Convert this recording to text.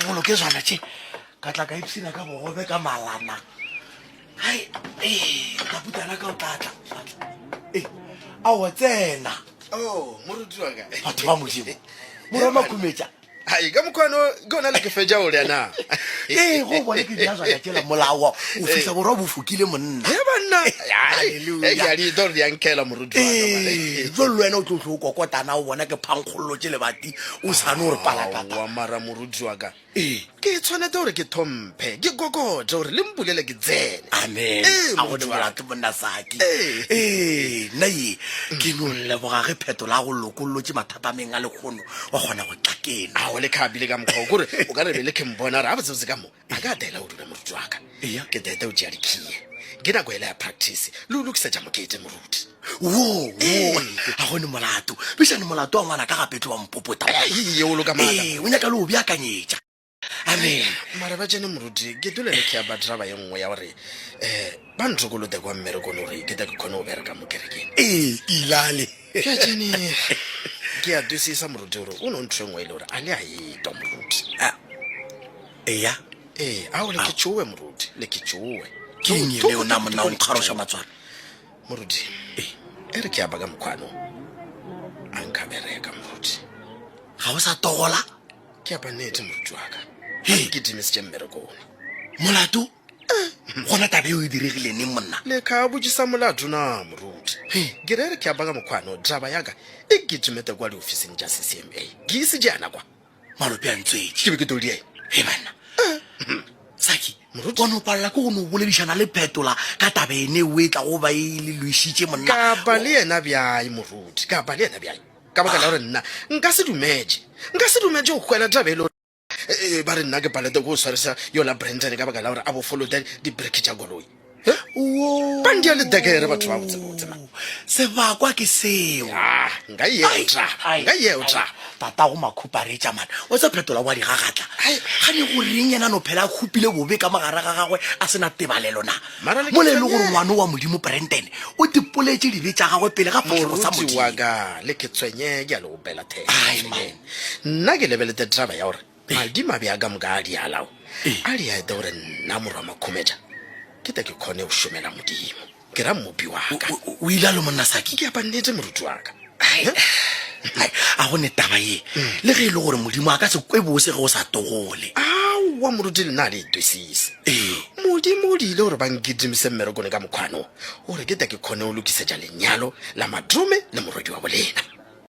Bolo ke swana tše ka tla ka ipsina ka bogobe ka malana hai ka putana ka o tlatla a o tsena Moruti wa ka batho ba modimo mora makhumetša ai ka mokgwano ke ona le ke fetša o le na go bone ke diazwana tšela molao o fihla borwa bo fokile monna banna ke a di dor di ankela moruti wa ka jo le wena o tlo tlo kokotana o bona ke phankgollo tše lebati o sane o re palakata wa mara moruti wa ka ke tshwanete gore ke thomphe ke kokote gore le mpulele ke tsene amen a gone molate monna saki nna ye ke no leboga ge phetola go lokolotše mathata a meng a lekgono wa kgona go qakena le khabile ka mokgwa kore o ka re be le ke mbona re a botsebotse ka mo a ka tela o dula moruti wa ka ke tete o tšea dikhie ke nako ele ya practice le o lokisetša mokete moruti a gone molato bešane molato wa ngwana ka gapetlo wa mpopota o loka maaka o nyaka le o beakanyetša amen mara ba tsene moruti ke dule le ke ya badraba ye nngwe ya gore ba ntlokolote kwa mmerekone gore ke te ke kgone o bereka mo kerekeng ilale ke tsene ke a twisisa moruti gore o ne ntho e nngwe e le gore a le a etwa moruti eya a o le ke tšowe moruti le ke tšowe ke eng le ona monna o nkgaroša matswana moruti e re ke ya baka mokgwano a nka bereka moruti ga o sa togola ke ya panete moruti wa ka ke dimisitše mmerekone molato gona tabe o e diregile neng monna le ka botsisa molato na moruti ke re ke ya baka mokgwano draba ya ka e ke tumete kwa diofising tša CCMA ke ise jana kwa malope a ntswetše ke be ke todie banna saki bona o palela ke go ne o boledišana le phetola ka tabe ene o e tla go ba e le loešitše monna ka ba le yena bjai moruti ka ba le yena bjai ka baka la gore nna nka se dumetse go kgwela tabelo ba re nna ke palete go swarisa yola Brenton ka baka la gore a bo follow di break tša goloi ba ndia le dekere batho ba botsebotse sebakwa ke seo nka yeotsa tata go makhuparetša mana o tse phetola wa digagatla ga ne go reng yena no phela a khupile bobe ka magara ga gagwe a sena tebalelo na mo le le gore ngwana wa modimo Brenton o tipoletše dibe tša gagwe pele ga fatlhego sa moruti wa ka le ke tshwenye ke a le opela nna ke lebelete draba ya gore madima bja ka moka a di alao a di a ete gore nna morwa makhumetša ke te ke kgone go šomela modimo ke ra mmopi wa ka o ile a lo monna saki ke apannete moruti wa ka a gone taba ye le ge e le gore modimo a ka se kwe bose ge o sa togole wa moruti le na le itwisise modimo o diile gore ba nkedimise mmerekone ka mokgwano gore ke te ke kgone go lokisetša lenyalo la madrome le morwedi wa bolena